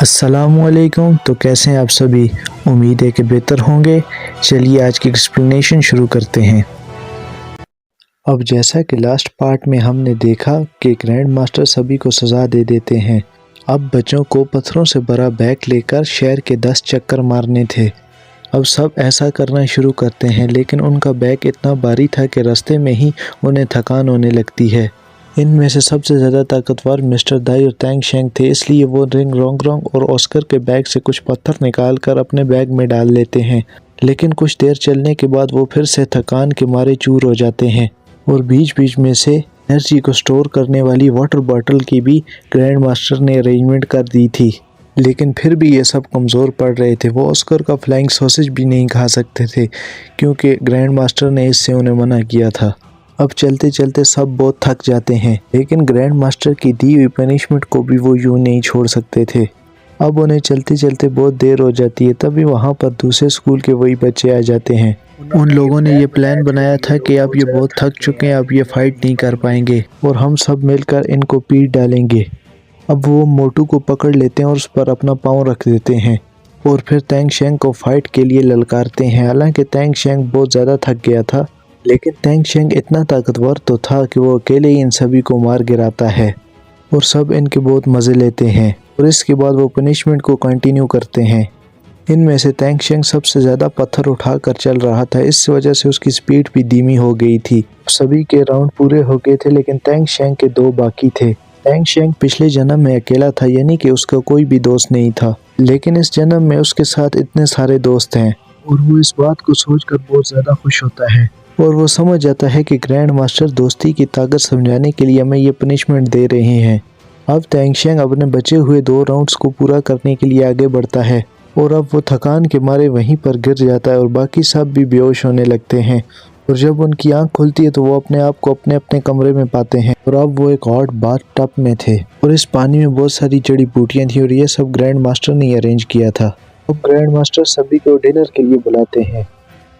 अस्सलामुअलैकुम। तो कैसे हैं आप सभी? उम्मीद है कि बेहतर होंगे। चलिए आज की एक्सप्लेनेशन शुरू करते हैं। अब जैसा कि लास्ट पार्ट में हमने देखा कि ग्रैंड मास्टर सभी को सज़ा दे देते हैं। अब बच्चों को पत्थरों से भरा बैग लेकर शहर के 10 चक्कर मारने थे। अब सब ऐसा करना शुरू करते हैं, लेकिन उनका बैग इतना भारी था कि रास्ते में ही उन्हें थकान होने लगती है। इनमें से सबसे ज़्यादा ताकतवर मिस्टर दाई और तैंग शेंग थे, इसलिए वो रिंग रोंग रोंग और ऑस्कर के बैग से कुछ पत्थर निकालकर अपने बैग में डाल लेते हैं। लेकिन कुछ देर चलने के बाद वो फिर से थकान के मारे चूर हो जाते हैं और बीच बीच में से एनर्जी को स्टोर करने वाली वाटर बॉटल की भी ग्रैंड मास्टर ने अरेंजमेंट कर दी थी। लेकिन फिर भी ये सब कमज़ोर पड़ रहे थे। वो ऑस्कर का फ्लाइंग सॉसेज भी नहीं खा सकते थे क्योंकि ग्रैंड मास्टर ने इससे उन्हें मना किया था। अब चलते चलते सब बहुत थक जाते हैं, लेकिन ग्रैंड मास्टर की दी हुई पनिशमेंट को भी वो यूं नहीं छोड़ सकते थे। अब उन्हें चलते चलते बहुत देर हो जाती है। तभी वहाँ पर दूसरे स्कूल के वही बच्चे आ जाते हैं। उन लोगों ने ये प्लान बनाया था कि अब ये बहुत थक चुके हैं, अब ये फाइट नहीं कर पाएंगे और हम सब मिलकर इनको पीट डालेंगे। अब वो मोटू को पकड़ लेते हैं और उस पर अपना पाँव रख देते हैं और फिर तैंग शेंग को फाइट के लिए ललकारते हैं। हालांकि तैंग शेंग बहुत ज़्यादा थक गया था, लेकिन तैंग शेंग इतना ताकतवर तो था कि वो अकेले ही इन सभी को मार गिराता है और सब इनके बहुत मज़े लेते हैं। और इसके बाद वो पनिशमेंट को कंटिन्यू करते हैं। इनमें से तैंग शेंग सबसे ज़्यादा पत्थर उठाकर चल रहा था, इस वजह से उसकी स्पीड भी धीमी हो गई थी। सभी के राउंड पूरे हो गए थे, लेकिन तैंग शेंग के 2 बाकी थे। तैंग शेंग पिछले जन्म में अकेला था, यानी कि उसका कोई भी दोस्त नहीं था, लेकिन इस जन्म में उसके साथ इतने सारे दोस्त हैं और वो इस बात को सोचकर बहुत ज़्यादा खुश होता है और वो समझ जाता है कि ग्रैंड मास्टर दोस्ती की ताकत समझाने के लिए हमें ये पनिशमेंट दे रहे हैं। अब तैंग शेंग अपने बचे हुए 2 राउंड्स को पूरा करने के लिए आगे बढ़ता है और अब वो थकान के मारे वहीं पर गिर जाता है और बाकी सब भी बेहोश होने लगते हैं। और जब उनकी आंख खुलती है तो वो अपने आप को अपने अपने कमरे में पाते हैं और अब वो एक हॉट बाथ टब में थे और इस पानी में बहुत सारी जड़ी बूटियां थी और ये सब ग्रैंड मास्टर ने अरेंज किया था। अब ग्रैंड मास्टर सभी को डिनर के लिए बुलाते हैं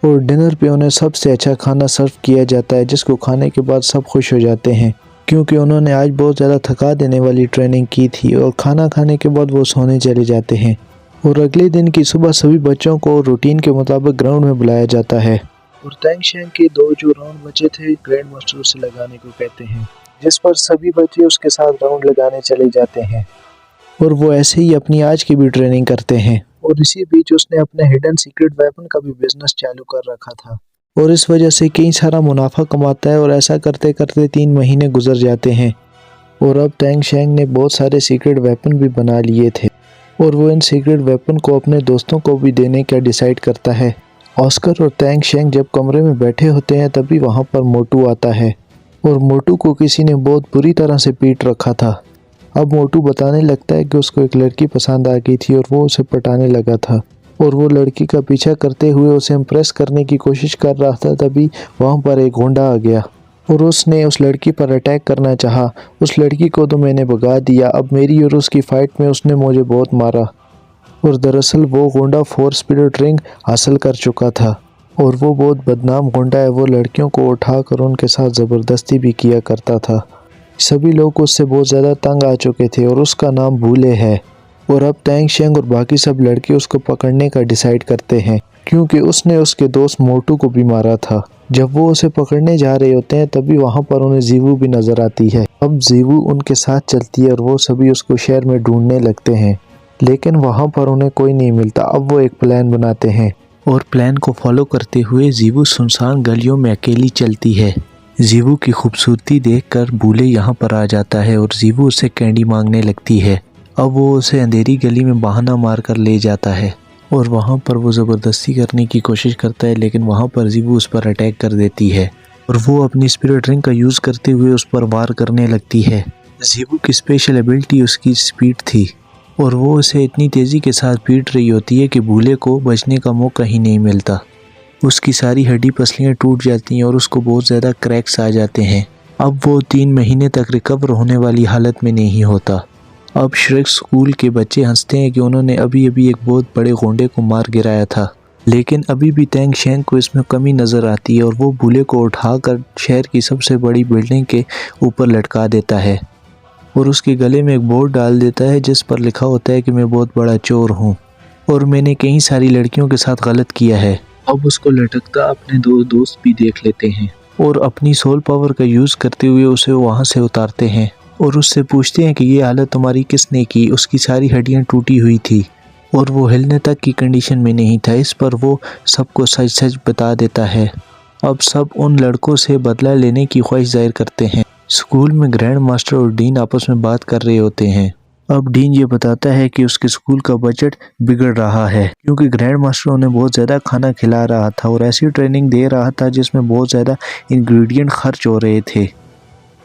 और डिनर पे उन्हें सबसे अच्छा खाना सर्व किया जाता है, जिसको खाने के बाद सब खुश हो जाते हैं क्योंकि उन्होंने आज बहुत ज़्यादा थका देने वाली ट्रेनिंग की थी। और खाना खाने के बाद वो सोने चले जाते हैं और अगले दिन की सुबह सभी बच्चों को रूटीन के मुताबिक ग्राउंड में बुलाया जाता है और तैंग शेंग के 2 जो राउंड बचे थे ग्रैंड मास्टर उसे लगाने को कहते हैं, जिस पर सभी बच्चे उसके साथ राउंड लगाने चले जाते हैं और वो ऐसे ही अपनी आज की भी ट्रेनिंग करते हैं। और इसी बीच उसने अपने हिडन सीक्रेट वेपन का भी बिजनेस चालू कर रखा था और इस वजह से कई सारा मुनाफा कमाता है और ऐसा करते करते 3 महीने गुजर जाते हैं और अब तैंग शेंग ने बहुत सारे सीक्रेट वेपन भी बना लिए थे और वो इन सीक्रेट वेपन को अपने दोस्तों को भी देने का डिसाइड करता है। ऑस्कर और तैंग शेंग जब कमरे में बैठे होते हैं तभी वहाँ पर मोटू आता है और मोटू को किसी ने बहुत बुरी तरह से पीट रखा था। अब मोटू बताने लगता है कि उसको एक लड़की पसंद आ गई थी और वो उसे पटाने लगा था और वो लड़की का पीछा करते हुए उसे इम्प्रेस करने की कोशिश कर रहा था। तभी वहाँ पर एक गुंडा आ गया और उसने उस लड़की पर अटैक करना चाहा। उस लड़की को तो मैंने भगा दिया, अब मेरी और उसकी फ़ाइट में उसने मुझे बहुत मारा और दरअसल वो गुंडा 4 स्पिरिट रिंग हासिल कर चुका था और वो बहुत बदनाम गुंडा है। वो लड़कियों को उठाकर उनके साथ ज़बरदस्ती भी किया करता था। सभी लोग उससे बहुत ज़्यादा तंग आ चुके थे और उसका नाम भूले है। और अब तैंग शेंग और बाकी सब लड़के उसको पकड़ने का डिसाइड करते हैं क्योंकि उसने उसके दोस्त मोटू को भी मारा था। जब वो उसे पकड़ने जा रहे होते हैं तभी वहाँ पर उन्हें जीवू भी नज़र आती है। अब जीवू उनके साथ चलती है और वो सभी उसको शहर में ढूंढने लगते हैं, लेकिन वहाँ पर उन्हें कोई नहीं मिलता। अब वो एक प्लान बनाते हैं और प्लान को फॉलो करते हुए जीवू सुनसान गलियों में अकेली चलती है। जीवू की खूबसूरती देखकर बूले यहाँ पर आ जाता है और जीवू उससे कैंडी मांगने लगती है। अब वो उसे अंधेरी गली में बहाना मारकर ले जाता है और वहाँ पर वो ज़बरदस्ती करने की कोशिश करता है, लेकिन वहाँ पर जीवू उस पर अटैक कर देती है और वो अपनी स्पिरिट रिंग का यूज़ करते हुए उस पर वार करने लगती है। जीवू की स्पेशल एबिलिटी उसकी स्पीड थी और वो उसे इतनी तेज़ी के साथ पीट रही होती है कि बूले को बचने का मौका ही नहीं मिलता। उसकी सारी हड्डी पसलियाँ टूट जाती हैं और उसको बहुत ज़्यादा क्रैक्स आ जाते हैं। अब वो 3 महीने तक रिकवर होने वाली हालत में नहीं होता। अब श्रेक स्कूल के बच्चे हंसते हैं कि उन्होंने अभी अभी एक बहुत बड़े गोंडे को मार गिराया था, लेकिन अभी भी तैंग शेंग को इसमें कमी नज़र आती है और वो बूले को उठाकर शहर की सबसे बड़ी बिल्डिंग के ऊपर लटका देता है। और उसके गले में एक बोर्ड डाल देता है जिस पर लिखा होता है कि मैं बहुत बड़ा चोर हूँ और मैंने कई सारी लड़कियों के साथ गलत किया है। अब उसको लटकता अपने दो दोस्त भी देख लेते हैं और अपनी सोल पावर का यूज़ करते हुए उसे वहाँ से उतारते हैं और उससे पूछते हैं कि ये हालत तुम्हारी किसने की। उसकी सारी हड्डियाँ टूटी हुई थी और वो हिलने तक की कंडीशन में नहीं था। इस पर वो सबको सच सच बता देता है। अब सब उन लड़कों से बदला लेने की ख्वाहिश जाहिर करते हैं। स्कूल में ग्रैंड मास्टर और डीन आपस में बात कर रहे होते हैं। अब डीन ये बताता है कि उसके स्कूल का बजट बिगड़ रहा है क्योंकि ग्रैंड मास्टर उन्हें बहुत ज़्यादा खाना खिला रहा था और ऐसी ट्रेनिंग दे रहा था जिसमें बहुत ज़्यादा इंग्रेडिएंट खर्च हो रहे थे।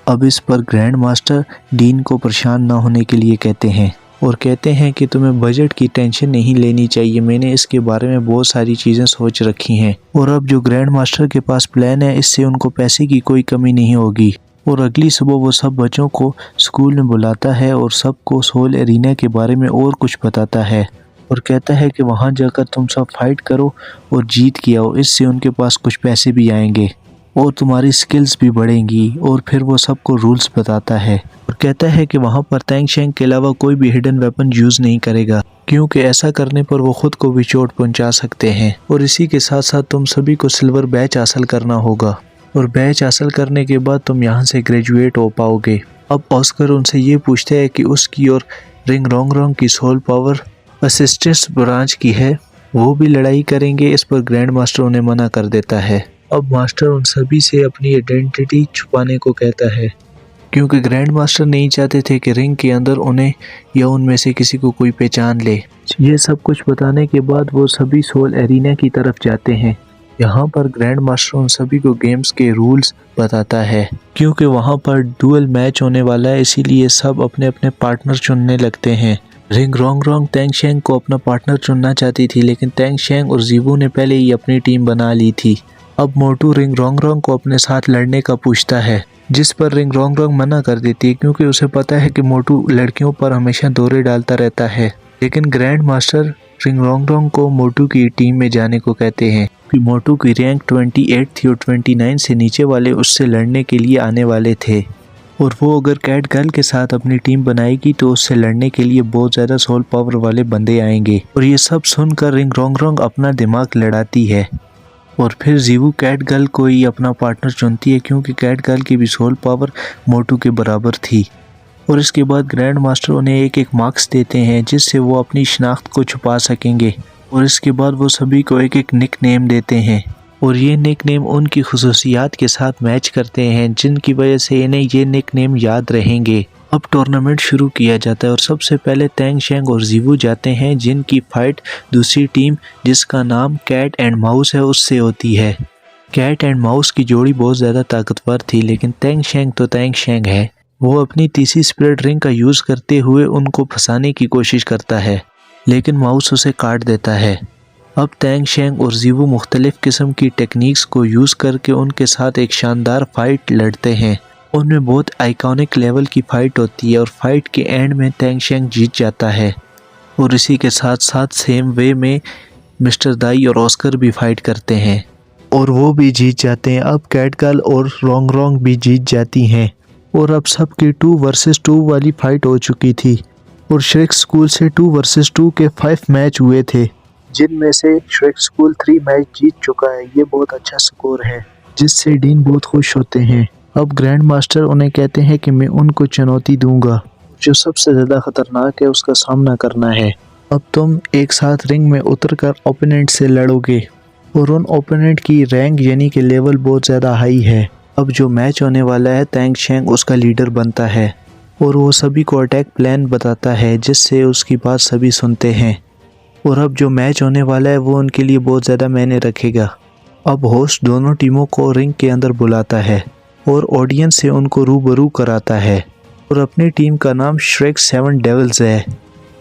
अब इस पर ग्रैंड मास्टर डीन को परेशान ना होने के लिए कहते हैं और कहते हैं कि तुम्हें बजट की टेंशन नहीं लेनी चाहिए, मैंने इसके बारे में बहुत सारी चीज़ें सोच रखी हैं और अब जो ग्रैंड मास्टर के पास प्लान है इससे उनको पैसे की कोई कमी नहीं होगी। और अगली सुबह वो सब बच्चों को स्कूल में बुलाता है और सबको सोल एरिना के बारे में और कुछ बताता है और कहता है कि वहाँ जाकर तुम सब फाइट करो और जीत के आओ, इससे उनके पास कुछ पैसे भी आएंगे और तुम्हारी स्किल्स भी बढ़ेंगी। और फिर वो सबको रूल्स बताता है और कहता है कि वहाँ पर तैंग शेंग के अलावा कोई भी हिडन वेपन यूज़ नहीं करेगा क्योंकि ऐसा करने पर वो खुद को भी चोट पहुँचा सकते हैं। और इसी के साथ साथ तुम सभी को सिल्वर बैच हासिल करना होगा और बैच हासिल करने के बाद तुम यहाँ से ग्रेजुएट हो पाओगे। अब ऑस्कर उनसे ये पूछता है कि उसकी और रिंग रोंग रोंग की सोल पावर असिस्टेंस ब्रांच की है, वो भी लड़ाई करेंगे। इस पर ग्रैंड मास्टर उन्हें मना कर देता है। अब मास्टर उन सभी से अपनी आइडेंटिटी छुपाने को कहता है क्योंकि ग्रैंड मास्टर नहीं चाहते थे कि रिंग के अंदर उन्हें या उनमें से किसी को कोई पहचान ले। ये सब कुछ बताने के बाद वो सभी सोल एरिना की तरफ जाते हैं। यहाँ पर ग्रैंड मास्टर उन सभी को गेम्स के रूल्स बताता है क्योंकि वहाँ पर डुअल मैच होने वाला है, इसीलिए सब अपने अपने पार्टनर चुनने लगते हैं। रिंग रोंग रोंग तैंग शेंग को अपना पार्टनर चुनना चाहती थी लेकिन तैंग शेंग और जीवू ने पहले ही अपनी टीम बना ली थी। अब मोटू रिंग रोंग रोंग को अपने साथ लड़ने का पूछता है जिस पर रिंग रोंग रोंग मना कर देती है क्योंकि उसे पता है कि मोटू लड़कियों पर हमेशा दौरे डालता रहता है। लेकिन ग्रैंड मास्टर रिंग रोंग रोंग को मोटू की टीम में जाने को कहते हैं कि मोटू की रैंक 28 थी और 29 से नीचे वाले उससे लड़ने के लिए आने वाले थे और वो अगर कैट गर्ल के साथ अपनी टीम बनाएगी तो उससे लड़ने के लिए बहुत ज़्यादा सोल पावर वाले बंदे आएंगे। और ये सब सुनकर रिंग रोंग रोंग अपना दिमाग लड़ाती है और फिर जीवू कैट गर्ल को ही अपना पार्टनर चुनती है क्योंकि कैट गर्ल की भी सोल पावर मोटू के बराबर थी। और इसके बाद ग्रैंड मास्टर उन्हें एक एक मार्क्स देते हैं जिससे वो अपनी शनाख्त को छुपा सकेंगे और इसके बाद वो सभी को एक एक निक नेम देते हैं और ये निक नेम उनकी खुसूसियात के साथ मैच करते हैं जिनकी वजह से इन्हें ये निक नेम याद रहेंगे। अब टूर्नामेंट शुरू किया जाता है और सबसे पहले तैंग शेंग और जीवू जाते हैं जिनकी फाइट दूसरी टीम जिसका नाम कैट एंड माउस है उससे होती है। कैट एंड माउस की जोड़ी बहुत ज़्यादा ताकतवर थी लेकिन तैंग शेंग तो तैंग शेंग है, वो अपनी तीसरी स्पिरिट रिंग का यूज़ करते हुए उनको फंसाने की कोशिश करता है लेकिन माउस उसे काट देता है। अब तैंग शेंग और जीवू मुख्तलिफ किस्म की टेक्निक्स को यूज़ करके उनके साथ एक शानदार फाइट लड़ते हैं। उनमें बहुत आइकॉनिक लेवल की फ़ाइट होती है और फाइट के एंड में तैंग शेंग जीत जाता है। और इसी के साथ साथ सेम वे में मिस्टर दाई और ऑस्कर भी फाइट करते हैं और वो भी जीत जाते हैं। अब कैट गर्ल और रोंग रोंग भी जीत जाती हैं और अब सबकी 2 वर्सेस 2 वाली फाइट हो चुकी थी और श्रेक स्कूल से 2 वर्सेस 2 के 5 मैच हुए थे जिनमें से श्रेक स्कूल 3 मैच जीत चुका है। ये बहुत अच्छा स्कोर है जिससे डीन बहुत खुश होते हैं। अब ग्रैंड मास्टर उन्हें कहते हैं कि मैं उनको चुनौती दूंगा, जो सबसे ज़्यादा खतरनाक है उसका सामना करना है। अब तुम एक साथ रिंग में उतरकर ओपोनेंट से लड़ोगे और उन ओपोनेंट की रैंक यानी कि लेवल बहुत ज़्यादा हाई है। अब जो मैच होने वाला है तैंग शेंग उसका लीडर बनता है और वो सभी को अटैक प्लान बताता है जिससे उसकी बात सभी सुनते हैं। और अब जो मैच होने वाला है वो उनके लिए बहुत ज़्यादा मायने रखेगा। अब होस्ट दोनों टीमों को रिंग के अंदर बुलाता है और ऑडियंस से उनको रूबरू कराता है और अपनी टीम का नाम श्रेक 7 डेविल्स है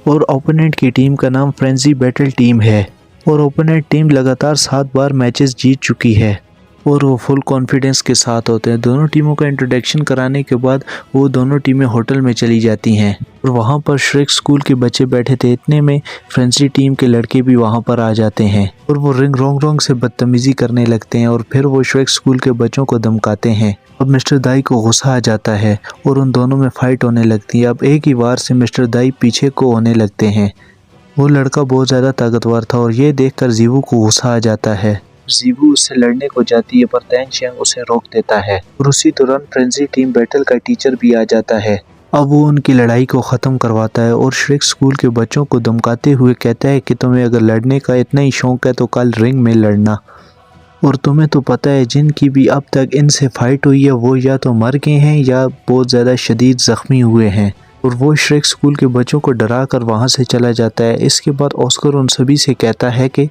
और ओपोनेंट की टीम का नाम फ्रेंजी बैटल टीम है और ओपोनेंट टीम लगातार 7 बार मैचेस जीत चुकी है और वो फुल कॉन्फिडेंस के साथ होते हैं। दोनों टीमों का इंट्रोडक्शन कराने के बाद वो दोनों टीमें होटल में चली जाती हैं और वहाँ पर श्रेक स्कूल के बच्चे बैठे थे। इतने में फ्रेंची टीम के लड़के भी वहाँ पर आ जाते हैं और वो रिंग रोंग रोंग से बदतमीजी करने लगते हैं और फिर वो श्रेक स्कूल के बच्चों को धमकाते हैं। अब मिस्टर दाई को गुस्सा आ जाता है और उन दोनों में फाइट होने लगती है। अब एक ही वार से मिस्टर दाई पीछे को होने लगते हैं। वो लड़का बहुत ज़्यादा ताकतवर था और ये देखकर जीवू को गुस्सा आ जाता है। जीवू उससे लड़ने को जाती है पर तैंग शेंग उसे रोक देता है और उसी दौरान फ्रेंची टीम बैटल का टीचर भी आ जाता है। अब वो उनकी लड़ाई को ख़त्म करवाता है और श्रेक स्कूल के बच्चों को धमकाते हुए कहता है कि तुम्हें अगर लड़ने का इतना ही शौक है तो कल रिंग में लड़ना। और तुम्हें तो पता है जिनकी भी अब तक इनसे फाइट हुई है वो या तो मर गए हैं या बहुत ज़्यादा शदीद ज़ख्मी हुए हैं। और वो श्रेक स्कूल के बच्चों को डरा कर वहाँ से चला जाता है। इसके बाद ऑस्कर उन सभी से कहता है कि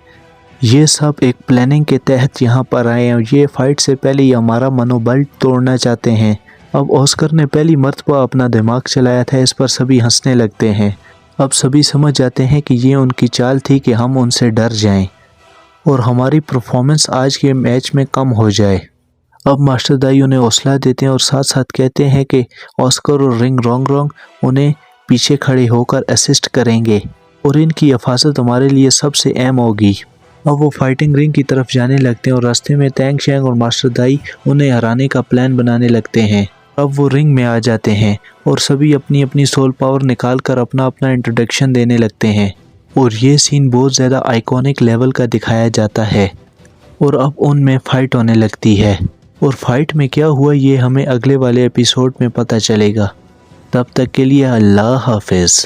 ये सब एक प्लानिंग के तहत यहाँ पर आए हैं और ये फाइट से पहले ही हमारा मनोबल तोड़ना चाहते हैं। अब ऑस्कर ने पहली मर्तबा अपना दिमाग चलाया था, इस पर सभी हंसने लगते हैं। अब सभी समझ जाते हैं कि ये उनकी चाल थी कि हम उनसे डर जाएं और हमारी परफॉर्मेंस आज के मैच में कम हो जाए। अब मास्टर दाई उन्हें हौसला देते हैं और साथ साथ कहते हैं कि ऑस्कर और रिंग रोंग रोंग उन्हें पीछे खड़े होकर असिस्ट करेंगे और इनकी हिफाजत हमारे लिए सबसे अहम होगी। अब वो फाइटिंग रिंग की तरफ जाने लगते हैं और रास्ते में तैंग शेंग और मास्टर दाई उन्हें हराने का प्लान बनाने लगते हैं। अब वो रिंग में आ जाते हैं और सभी अपनी अपनी सोल पावर निकाल कर अपना अपना इंट्रोडक्शन देने लगते हैं और ये सीन बहुत ज़्यादा आइकॉनिक लेवल का दिखाया जाता है। और अब उनमें फ़ाइट होने लगती है और फाइट में क्या हुआ ये हमें अगले वाले एपिसोड में पता चलेगा। तब तक के लिए अल्लाह हाफिज़।